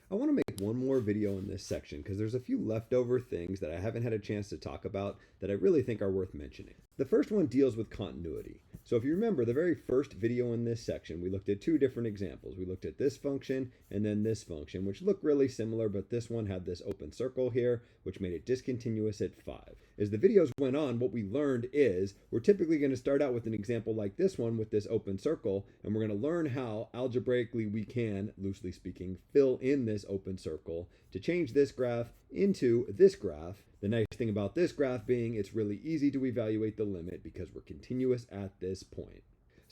I want to make one more video in this section because there's a few leftover things that I haven't had a chance to talk about that I really think are worth mentioning. The first one deals with continuity. So if you remember the very first video in this section, we looked at two different examples. We looked at this function and then this function, which look really similar, but this one had this open circle here, which made it discontinuous at 5. As the videos went on, what we learned is we're typically going to start out with an example like this one with this open circle, and we're going to learn how algebraically we can, loosely speaking, fill in this open circle to change this graph into this graph. The nice thing about this graph being it's really easy to evaluate the limit because we're continuous at this point.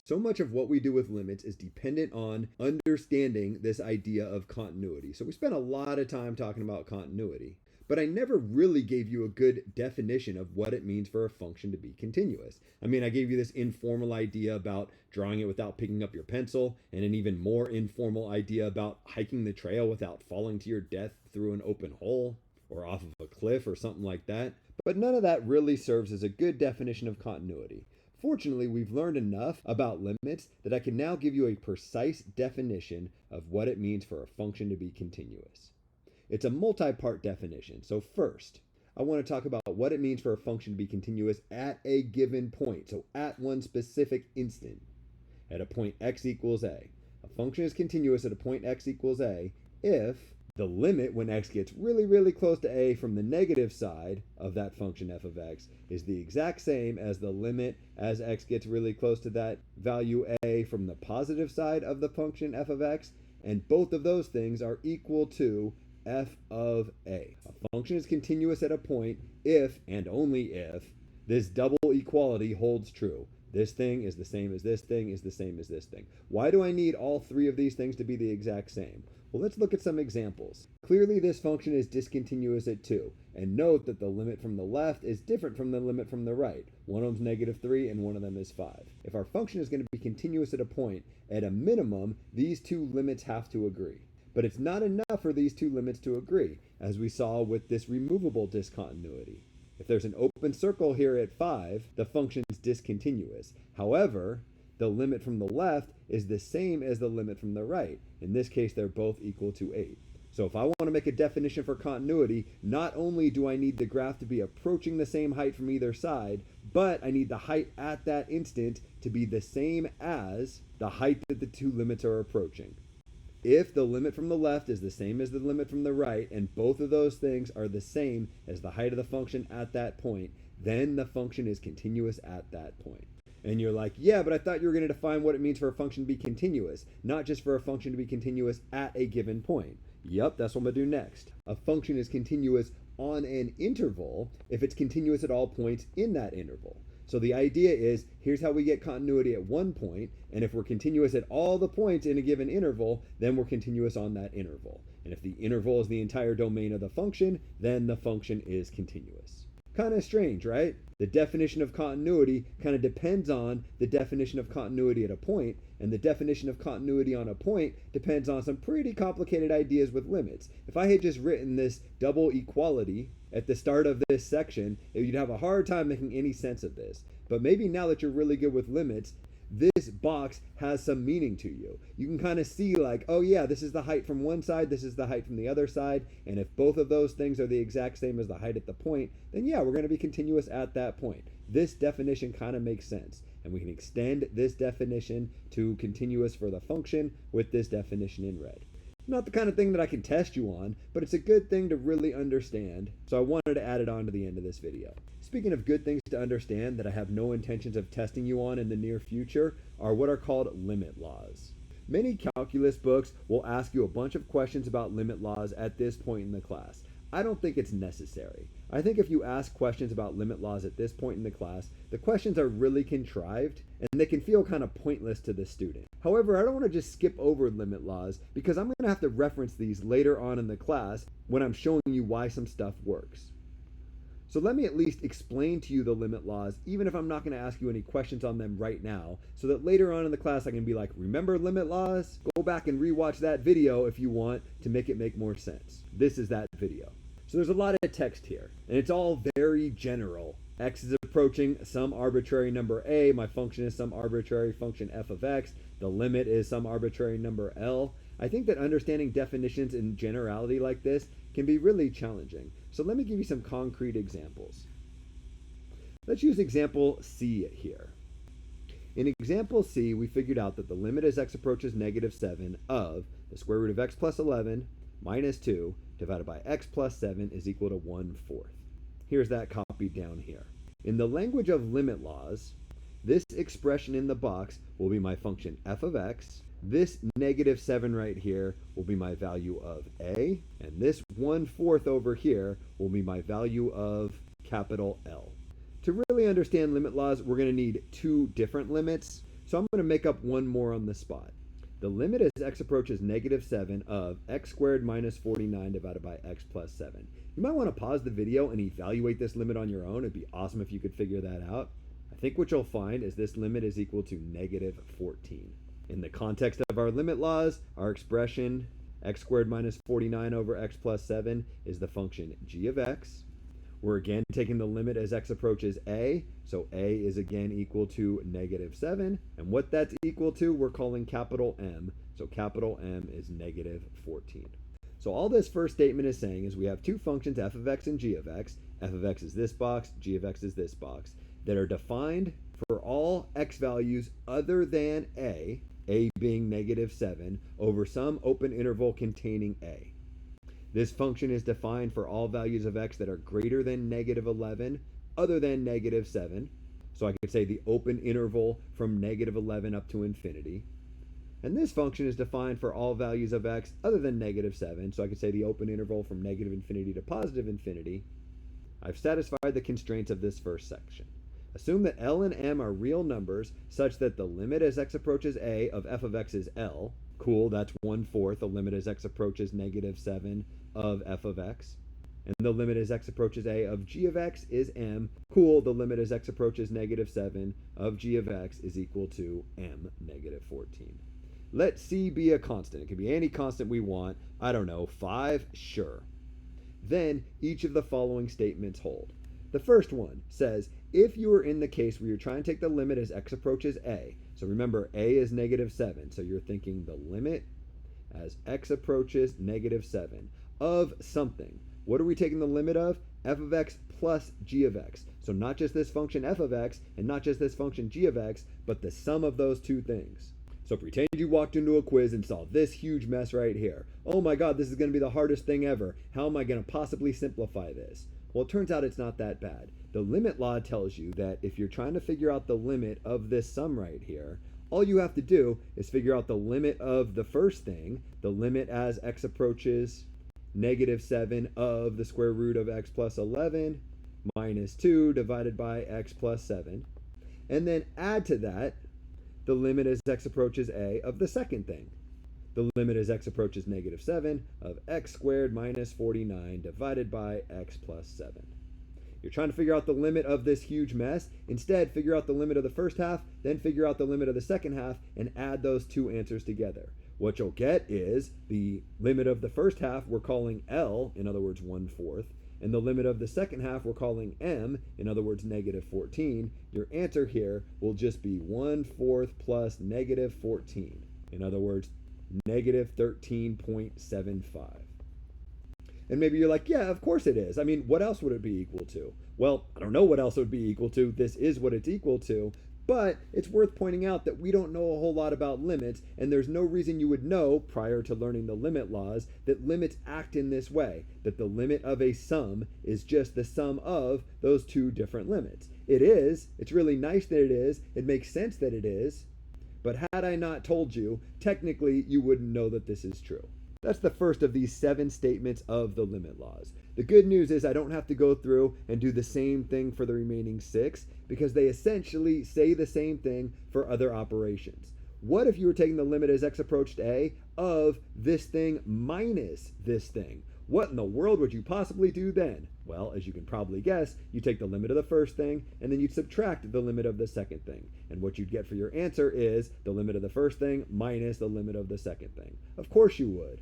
So much of what we do with limits is dependent on understanding this idea of continuity. So we spent a lot of time talking about continuity, but I never really gave you a good definition of what it means for a function to be continuous. I mean, I gave you this informal idea about drawing it without picking up your pencil, and an even more informal idea about hiking the trail without falling to your death through an open hole or off of a cliff or something like that. But none of that really serves as a good definition of continuity. Fortunately, we've learned enough about limits that I can now give you a precise definition of what it means for a function to be continuous. It's a multi-part definition. So first, I want to talk about what it means for a function to be continuous at a given point. So at one specific instant, at a point x equals a. A function is continuous at a point x equals a if the limit when x gets really, really close to a from the negative side of that function f of x is the exact same as the limit as x gets really close to that value a from the positive side of the function f of x, and both of those things are equal to f of a. A function is continuous at a point if and only if this double equality holds true. This thing is the same as this thing is the same as this thing. Why do I need all three of these things to be the exact same? Well, let's look at some examples. Clearly, this function is discontinuous at 2, and note that the limit from the left is different from the limit from the right. One of them is -3 and one of them is 5. If our function is going to be continuous at a point, at a minimum, these two limits have to agree. But it's not enough for these two limits to agree, as we saw with this removable discontinuity. If there's an open circle here at 5, the function is discontinuous. However, the limit from the left is the same as the limit from the right. In this case, they're both equal to 8. So if I want to make a definition for continuity, not only do I need the graph to be approaching the same height from either side, but I need the height at that instant to be the same as the height that the two limits are approaching. If the limit from the left is the same as the limit from the right, and both of those things are the same as the height of the function at that point, then the function is continuous at that point. And you're like, yeah, but I thought you were going to define what it means for a function to be continuous, not just for a function to be continuous at a given point. Yep, that's what I'm going to do next. A function is continuous on an interval if it's continuous at all points in that interval. So the idea is, here's how we get continuity at one point, and if we're continuous at all the points in a given interval, then we're continuous on that interval. And if the interval is the entire domain of the function, then the function is continuous. Kind of strange, right? The definition of continuity kind of depends on the definition of continuity at a point, and the definition of continuity on a point depends on some pretty complicated ideas with limits. If I had just written this double equality at the start of this section, you'd have a hard time making any sense of this. But maybe now that you're really good with limits, this box has some meaning to you. You can kind of see like, oh yeah, this is the height from one side, this is the height from the other side, and if both of those things are the exact same as the height at the point, then yeah, we're going to be continuous at that point. This definition kind of makes sense, and we can extend this definition to continuous for the function with this definition in red. Not the kind of thing that I can test you on, but it's a good thing to really understand, so I wanted to add it on to the end of this video. Speaking of good things to understand that I have no intentions of testing you on in the near future are what are called limit laws. Many calculus books will ask you a bunch of questions about limit laws at this point in the class. I don't think it's necessary. I think if you ask questions about limit laws at this point in the class, the questions are really contrived and they can feel kind of pointless to the student. However, I don't want to just skip over limit laws because I'm going to have to reference these later on in the class when I'm showing you why some stuff works. So let me at least explain to you the limit laws, even if I'm not going to ask you any questions on them right now, so that later on in the class I can be like, remember limit laws? Go back and rewatch that video if you want to make it make more sense. This is that video. So there's a lot of text here, and it's all very general. X is approaching some arbitrary number a, my function is some arbitrary function f of x, the limit is some arbitrary number L. I think that understanding definitions in generality like this can be really challenging. So let me give you some concrete examples. Let's use example C here. In example C, we figured out that the limit as x approaches negative 7 of the square root of x plus 11 minus 2 divided by x plus 7 is equal to 1/4. Here's that copied down here. In the language of limit laws, this expression in the box will be my function f of x. This negative 7 right here will be my value of a, and this 1/4 over here will be my value of capital L. To really understand limit laws, we're going to need two different limits, so I'm going to make up one more on the spot. The limit as x approaches negative 7 of x squared minus 49 divided by x plus 7. You might want to pause the video and evaluate this limit on your own. It'd be awesome if you could figure that out. I think what you'll find is this limit is equal to negative 14. In the context of our limit laws, our expression x squared minus 49 over x plus 7 is the function g of x. We're again taking the limit as x approaches a, so a is again equal to negative 7, and what that's equal to we're calling capital M, so capital M is negative 14. So all this first statement is saying is we have two functions, f of x and g of x. F of x is this box, g of x is this box, that are defined for all x values other than a being negative 7, over some open interval containing a. This function is defined for all values of x that are greater than negative 11, other than negative 7. So I could say the open interval from negative 11 up to infinity. And this function is defined for all values of x other than negative 7. So I could say the open interval from negative infinity to positive infinity. I've satisfied the constraints of this first section. Assume that L and M are real numbers such that the limit as x approaches a of f of x is L. Cool, that's 1/4. The limit as x approaches negative 7 of f of x. And the limit as x approaches a of g of x is m. Cool, the limit as x approaches negative 7 of g of x is equal to m negative 14. Let c be a constant. It can be any constant we want. I don't know, 5? Sure. Then each of the following statements hold. The first one says, if you are in the case where you're trying to take the limit as x approaches a, so remember a is negative 7, so you're thinking the limit as x approaches negative 7 of something. What are we taking the limit of? F of x plus g of x. So not just this function f of x and not just this function g of x, but the sum of those two things. So pretend you walked into a quiz and saw this huge mess right here. Oh my god, this is going to be the hardest thing ever. How am I going to possibly simplify this? Well, it turns out it's not that bad. The limit law tells you that if you're trying to figure out the limit of this sum right here, all you have to do is figure out the limit of the first thing, the limit as x approaches negative 7 of the square root of x plus 11 minus 2 divided by x plus 7, and then add to that the limit as x approaches a of the second thing. The limit as x approaches negative 7 of x squared minus 49 divided by x plus 7. You're trying to figure out the limit of this huge mess. Instead, figure out the limit of the first half, then figure out the limit of the second half, and add those two answers together. What you'll get is the limit of the first half we're calling L, in other words 1/4, and the limit of the second half we're calling M, in other words negative 14. Your answer here will just be 1/4 plus negative 14, in other words negative 13.75. And maybe you're like, yeah, of course it is. I mean, what else would it be equal to? Well, I don't know what else it would be equal to. This is what it's equal to. But it's worth pointing out that we don't know a whole lot about limits, and there's no reason you would know, prior to learning the limit laws, that limits act in this way, that the limit of a sum is just the sum of those two different limits. It is. It's really nice that it is. It makes sense that it is. But had I not told you, technically you wouldn't know that this is true. That's the first of these 7 statements of the limit laws. The good news is I don't have to go through and do the same thing for the remaining 6, because they essentially say the same thing for other operations. What if you were taking the limit as x approached a of this thing minus this thing? What in the world would you possibly do then? Well, as you can probably guess, you take the limit of the first thing, and then you'd subtract the limit of the second thing. And what you'd get for your answer is the limit of the first thing minus the limit of the second thing. Of course you would.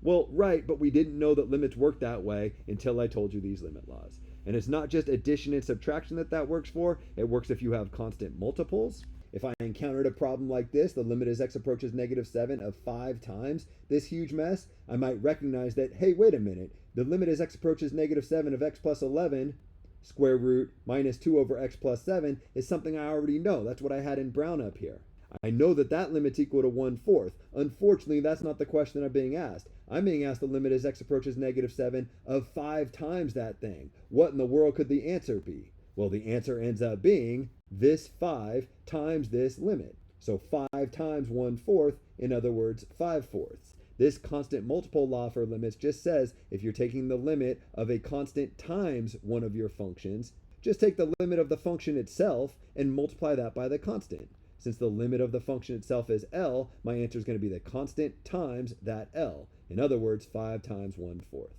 Well, right, but we didn't know that limits work that way until I told you these limit laws. And it's not just addition and subtraction that works for. It works if you have constant multiples. If I encountered a problem like this, the limit as x approaches negative 7 of 5 times this huge mess, I might recognize that, hey, wait a minute, the limit as x approaches negative 7 of x plus 11 square root minus 2 over x plus 7 is something I already know. That's what I had in brown up here. I know that that limit's equal to 1/4. Unfortunately, that's not the question I'm being asked. I'm being asked the limit as x approaches negative 7 of 5 times that thing. What in the world could the answer be? Well, the answer ends up being this 5 times this limit. So 5 times 1/4, in other words, 5/4. This constant multiple law for limits just says if you're taking the limit of a constant times one of your functions, just take the limit of the function itself and multiply that by the constant. Since the limit of the function itself is L, my answer is going to be the constant times that L. In other words, 5 times 1/4.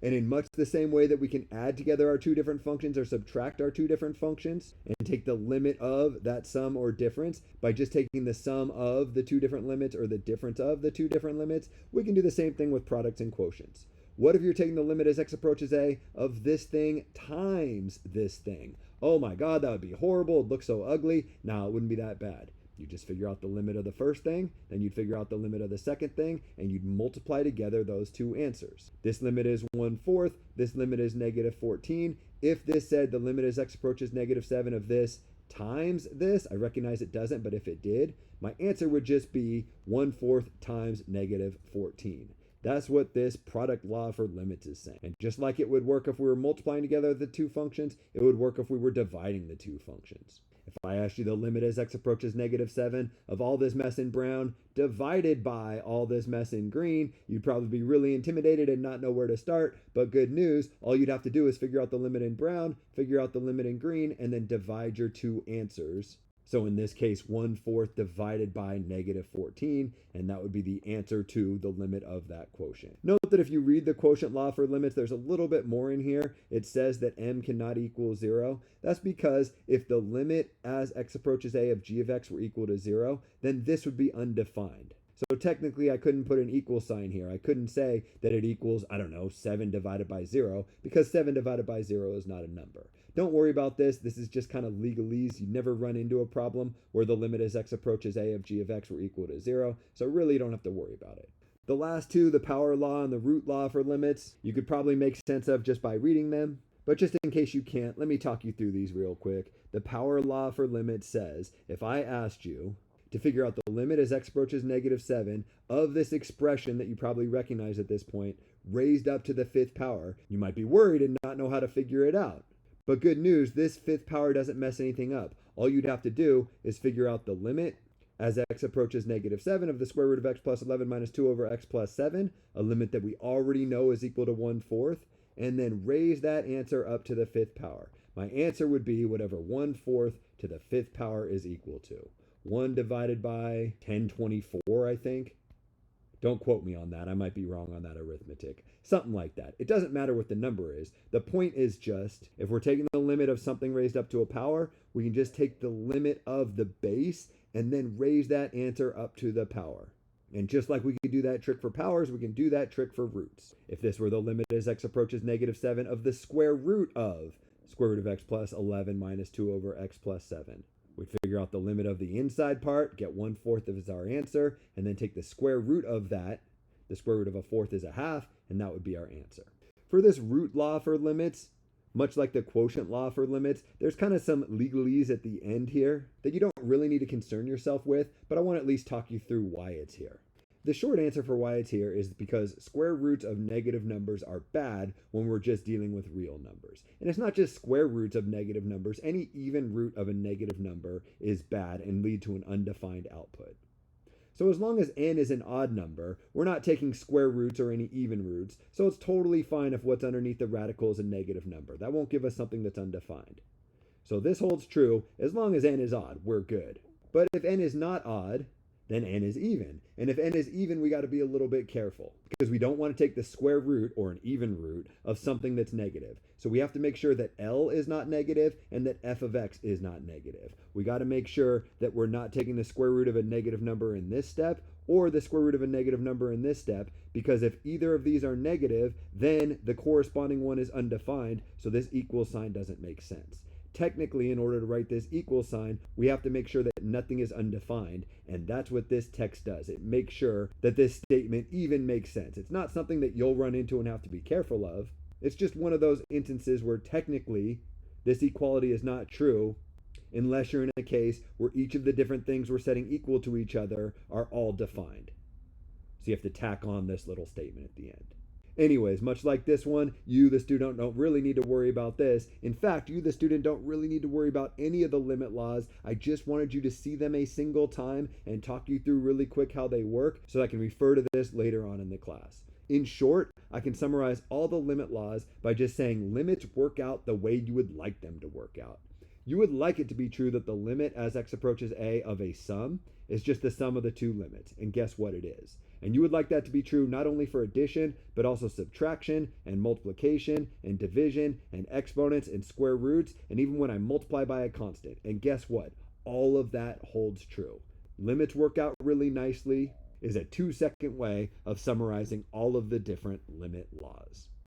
And in much the same way that we can add together our two different functions or subtract our two different functions and take the limit of that sum or difference by just taking the sum of the two different limits or the difference of the two different limits, we can do the same thing with products and quotients. What if you're taking the limit as x approaches a of this thing times this thing? Oh my God, that would be horrible. It'd look so ugly. No, it wouldn't be that bad. You just figure out the limit of the first thing, then you'd figure out the limit of the second thing, and you'd multiply together those two answers. This limit is 1/4, this limit is negative 14. If this said the limit as x approaches negative 7 of this times this, I recognize it doesn't, but if it did, my answer would just be 1/4 times negative 14. That's what this product law for limits is saying. And just like it would work if we were multiplying together the two functions, it would work if we were dividing the two functions. If I asked you the limit as x approaches negative 7 of all this mess in brown divided by all this mess in green, you'd probably be really intimidated and not know where to start. But good news, all you'd have to do is figure out the limit in brown, figure out the limit in green, and then divide your two answers. So in this case, 1/4 divided by negative 14, and that would be the answer to the limit of that quotient. Note that if you read the quotient law for limits, there's a little bit more in here. It says that m cannot equal 0. That's because if the limit as x approaches a of g of x were equal to 0, then this would be undefined. So technically, I couldn't put an equal sign here. I couldn't say that it equals, 7 divided by 0, because 7 divided by 0 is not a number. Don't worry about this. This is just kind of legalese. You never run into a problem where the limit as x approaches a of g of x were equal to 0, so really you don't have to worry about it. The last two, the power law and the root law for limits, you could probably make sense of just by reading them. But just in case you can't, let me talk you through these real quick. The power law for limits says, if I asked you to figure out the limit as x approaches negative 7 of this expression that you probably recognize at this point, raised up to the 5th power, you might be worried and not know how to figure it out. But good news, this 5th power doesn't mess anything up. All you'd have to do is figure out the limit as x approaches negative 7 of the square root of x plus 11 minus 2 over x plus 7, a limit that we already know is equal to 1/4, and then raise that answer up to the 5th power. My answer would be whatever 1/4 to the 5th power is equal to. 1 divided by 1024, I think. Don't quote me on that. I might be wrong on that arithmetic. Something like that. It doesn't matter what the number is. The point is just, if we're taking the limit of something raised up to a power, we can just take the limit of the base and then raise that answer up to the power. And just like we could do that trick for powers, we can do that trick for roots. If this were the limit as x approaches negative 7 of the square root of square root of x plus 11 minus 2 over x plus 7. We'd figure out the limit of the inside part, get 1/4 as our answer, and then take the square root of that. The square root of a fourth is a half, and that would be our answer. For this root law for limits, much like the quotient law for limits, there's kind of some legalese at the end here that you don't really need to concern yourself with, but I want to at least talk you through why it's here. The short answer for why it's here is because square roots of negative numbers are bad when we're just dealing with real numbers. And it's not just square roots of negative numbers. Any even root of a negative number is bad and lead to an undefined output. So as long as n is an odd number, we're not taking square roots or any even roots, so it's totally fine if what's underneath the radical is a negative number. That won't give us something that's undefined. So this holds true. As long as n is odd, we're good. But if n is not odd, then n is even. And if n is even, we got to be a little bit careful because we don't want to take the square root or an even root of something that's negative. So we have to make sure that L is not negative and that f of x is not negative. We got to make sure that we're not taking the square root of a negative number in this step or the square root of a negative number in this step, because if either of these are negative, then the corresponding one is undefined, so this equal sign doesn't make sense. Technically, in order to write this equal sign, we have to make sure that nothing is undefined, and that's what this text does. It makes sure that this statement even makes sense. It's not something that you'll run into and have to be careful of. It's just one of those instances where technically this equality is not true unless you're in a case where each of the different things we're setting equal to each other are all defined. So you have to tack on this little statement at the end. Anyways, much like this one, you, the student, don't really need to worry about this. In fact, you, the student, don't really need to worry about any of the limit laws. I just wanted you to see them a single time and talk you through really quick how they work so I can refer to this later on in the class. In short, I can summarize all the limit laws by just saying limits work out the way you would like them to work out. You would like it to be true that the limit as x approaches a of a sum is just the sum of the two limits, and guess what it is? And you would like that to be true not only for addition, but also subtraction and multiplication and division and exponents and square roots, and even when I multiply by a constant. And guess what? All of that holds true. Limits work out really nicely is a 2-second way of summarizing all of the different limit laws.